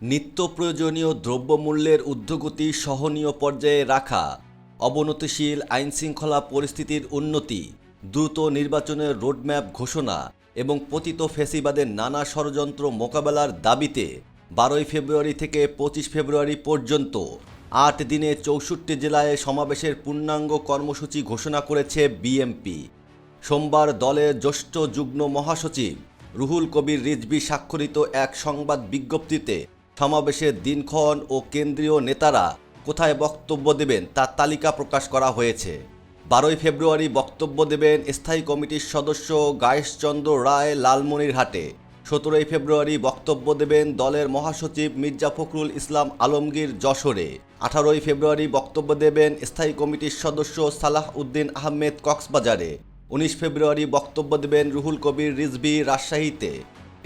নিত্য প্রয়োজনীয় দ্রব্যমূল্যের ঊর্ধ্বগতি সহনীয় পর্যায়ে রাখা, অবনতিশীল আইনশৃঙ্খলা পরিস্থিতির উন্নতি, দ্রুত নির্বাচনের রোডম্যাপ ঘোষণা এবং পতিত ফ্যাসিবাদের নানা ষড়যন্ত্র মোকাবেলার দাবিতে 12 ফেব্রুয়ারি থেকে 25 ফেব্রুয়ারি পর্যন্ত 8 দিনে 64 জেলায় সমাবেশের পূর্ণাঙ্গ কর্মসূচি ঘোষণা করেছে বিএনপি। সোমবার দলের জ্যেষ্ঠ যুগ্ম মহাসচিব রুহুল কবির রিজভী স্বাক্ষরিত এক সংবাদ বিজ্ঞপ্তিতে সমাবেশের দিনক্ষণ ও কেন্দ্রীয় নেতারা কোথায় বক্তব্য দেবেন তার তালিকা প্রকাশ করা হয়েছে। 12 ফেব্রুয়ারি বক্তব্য দেবেন স্থায়ী কমিটির সদস্য গায়েশচন্দ্র রায় লালমনিরহাটে। 17 ফেব্রুয়ারি বক্তব্য দেবেন দলের মহাসচিব মির্জা ফখরুল ইসলাম আলমগীর যশোরে। 18 ফেব্রুয়ারি বক্তব্য দেবেন স্থায়ী কমিটির সদস্য সালাহ উদ্দিন আহমেদ কক্সবাজারে। 19 ফেব্রুয়ারি বক্তব্য দেবেন রুহুল কবির রিজভী রাজশাহীতে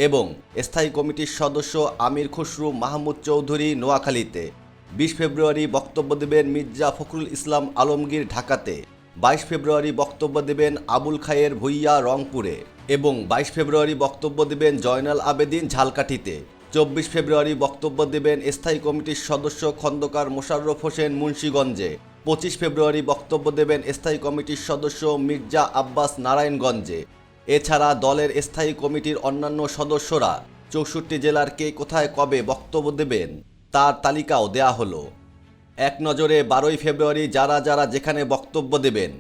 এবং স্থায়ী কমিটির সদস্য আমির খসরু মাহমুদ চৌধুরী নোয়াখালীতে। 20 ফেব্রুয়ারি বক্তব্য দেবেন মির্জা ফখরুল ইসলাম আলমগীর ঢাকাতে। 22 ফেব্রুয়ারি বক্তব্য দেবেন আবুল খায়ের ভূঁইয়া রংপুরে এবং 22 ফেব্রুয়ারি বক্তব্য দেবেন জয়নাল আবেদিন ঝালকাঠিতে। 24 ফেব্রুয়ারি বক্তব্য দেবেন স্থায়ী কমিটির সদস্য খন্দকার মোশাররফ হোসেন মুন্সিগঞ্জে। 25 ফেব্রুয়ারি বক্তব্য দেবেন স্থায়ী কমিটির সদস্য মির্জা আব্বাস নারায়ণগঞ্জে। এছাড়া দলের স্থায়ী কমিটির অন্যান্য সদস্যরা 64 জেলার কে কোথায় কবে বক্তব্য দেবেন তার তালিকাও দেয়া হলো। এক নজরে 12 ফেব্রুয়ারি যারা যারা যেখানে বক্তব্য দেবেন: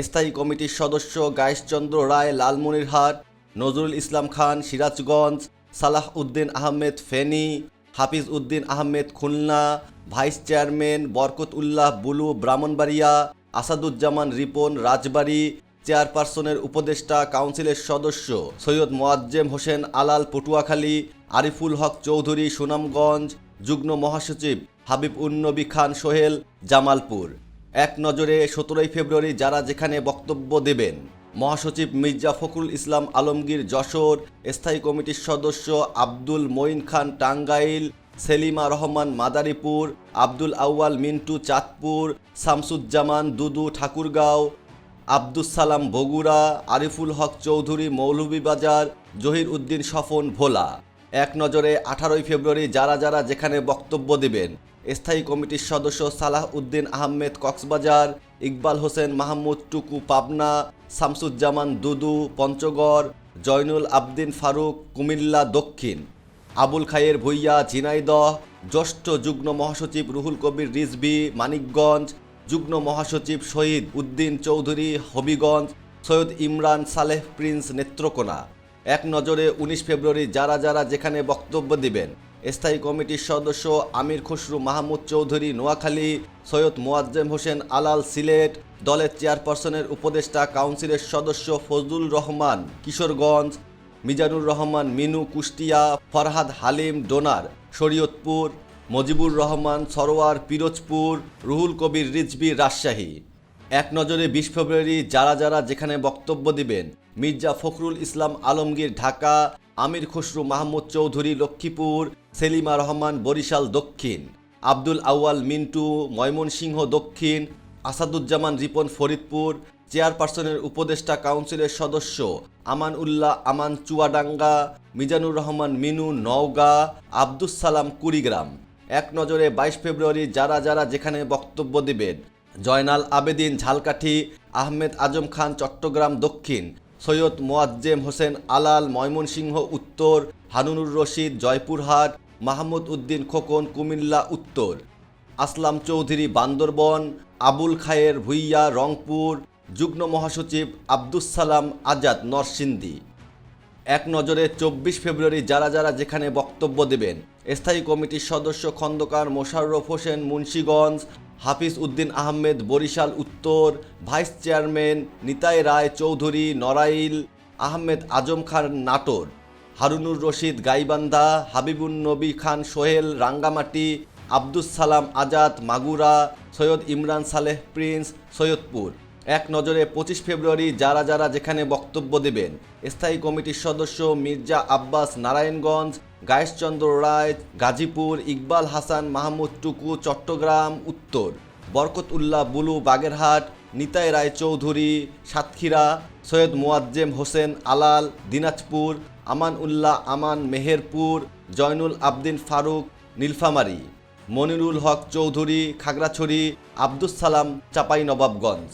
স্থায়ী কমিটির সদস্য গায়েশচন্দ্র রায় লালমনিরহাট, নজরুল ইসলাম খান সিরাজগঞ্জ, সালাহ উদ্দিন আহমেদ ফেনী, হাফিজ উদ্দিন আহমেদ খুলনা, ভাইস চেয়ারম্যান বরকত উল্লাহ বুলু ব্রাহ্মণবাড়িয়া, আসাদুজ্জামান রিপন রাজবাড়ী, চেয়ারপারসনের উপদেষ্টা কাউন্সিলের সদস্য সৈয়দ মোয়াজ্জেম হোসেন আলাল পটুয়াখালী, আরিফুল হক চৌধুরী সুনামগঞ্জ, যুগ্ম মহাসচিব হাবিব উন্নবী খান সোহেল জামালপুর। এক নজরে 17 ফেব্রুয়ারি যারা যেখানে বক্তব্য দেবেন: মহাসচিব মির্জা ফখরুল ইসলাম আলমগীর যশোর, স্থায়ী কমিটির সদস্য আব্দুল মঈন খান টাঙ্গাইল, সেলিমা রহমান মাদারীপুর, আব্দুল আউয়াল মিন্টু চাঁদপুর, শামসুজ্জামান দুদু ঠাকুরগাঁও, আব্দুস সালাম বগুড়া, আরিফুল হক চৌধুরী মৌলভীবাজার, জহির উদ্দিন স্বপন ভোলা। এক নজরে 18 ফেব্রুয়ারি যারা যারা যেখানে বক্তব্য দেবেন: স্থায়ী কমিটির সদস্য সালাহ উদ্দিন আহমেদ কক্সবাজার, ইকবাল হোসেন মাহমুদ টুকু পাবনা, শামসুজ্জামান দুদু পঞ্চগড়, জয়নুল আবদিন ফারুক কুমিল্লা দক্ষিণ, আবুল খায়ের ভূঁইয়া ঝিনাইদহ, জ্যেষ্ঠ যুগ্ম মহাসচিব রুহুল কবির রিজভী মানিকগঞ্জ, যুগ্ম মহাসচিব শহীদ উদ্দিন চৌধুরী হবিগঞ্জ, সৈয়দ ইমরান সালেহ প্রিন্স নেত্রকোনা। এক নজরে 19 ফেব্রুয়ারি যারা যারা যেখানে বক্তব্য দিবেন: স্থায়ী কমিটির সদস্য আমির খসরু মাহমুদ চৌধুরী নোয়াখালী, সৈয়দ মোয়াজ্জেম হোসেন আলাল সিলেট, দলের চেয়ারপারসনের উপদেষ্টা কাউন্সিলের সদস্য ফজলুর রহমান কিশোরগঞ্জ, মিজানুর রহমান মিনু কুষ্টিয়া, ফরহাদ হালিম ডোনার শরীয়তপুর, মজিবুর রহমান সরোয়ার পিরোজপুর, রুহুল কবির রিজভী রাজশাহী। এক নজরে 20 ফেব্রুয়ারি যারা যারা যেখানে বক্তব্য দিবেন: মির্জা ফখরুল ইসলাম আলমগীর ঢাকা, আমির খসরু মাহমুদ চৌধুরী লক্ষ্মীপুর, সেলিমা রহমান বরিশাল দক্ষিণ, আব্দুল আউয়াল মিন্টু ময়মনসিংহ দক্ষিণ, আসাদুজ্জামান রিপন ফরিদপুর, চেয়ারপারসনের উপদেষ্টা কাউন্সিলের সদস্য আমান উল্লাহ আমান চুয়াডাঙ্গা, মিজানুর রহমান মিনু নওগাঁ, আব্দুস সালাম কুড়িগ্রাম। এক নজরে 22 ফেব্রুয়ারি যারা যারা যেখানে বক্তব্য দেবেন: জয়নাল আবেদিন ঝালকাঠি, আহমেদ আজম খান চট্টগ্রাম দক্ষিণ, সৈয়দ মোয়াজ্জেম হোসেন আলাল ময়মনসিংহ উত্তর, হারুনুর রশিদ জয়পুরহাট, মাহমুদ উদ্দিন খোকন কুমিল্লা উত্তর, আসলাম চৌধুরী বান্দরবন, আবুল খায়ের ভূঁইয়া রংপুর, যুগ্ম মহাসচিব আব্দুস সালাম আজাদ নরসিংদী। এক নজরে 24 ফেব্রুয়ারি যারা যারা যেখানে বক্তব্য দেবেন: স্থায়ী কমিটির সদস্য খন্দকার মোশাররফ হোসেন মুন্সিগঞ্জ, হাফিজ উদ্দিন আহমেদ বরিশাল উত্তর, ভাইস চেয়ারম্যান নিতাই রায় চৌধুরী নড়াইল, আহমেদ আজম খান নাটোর, হারুনুর রশিদ গাইবান্ধা, হাবিবুন্নবী খান সোহেল রাঙ্গামাটি, আব্দুস সালাম আজাদ মাগুরা, সৈয়দ ইমরান সালেহ প্রিন্স সৈয়দপুর। এক নজরে 25 ফেব্রুয়ারি যারা যারা যেখানে বক্তব্য দেবেন: স্থায়ী কমিটির সদস্য মির্জা আব্বাস নারায়ণগঞ্জ, গায়েশচন্দ্র রায় গাজীপুর, ইকবাল হাসান মাহমুদ টুকু চট্টগ্রাম উত্তর, বরকত উল্লাহ বুলু বাগেরহাট, নিতাই রায় চৌধুরী সাতক্ষীরা, সৈয়দ মোয়াজ্জেম হোসেন আলাল দিনাজপুর, আমান উল্লাহ আমান মেহেরপুর, জয়নুল আবদিন ফারুক নীলফামারী, মনিরুল হক চৌধুরী, খাগড়াছড়ি, আব্দুস সালাম, চাঁপাইনবাবগঞ্জ।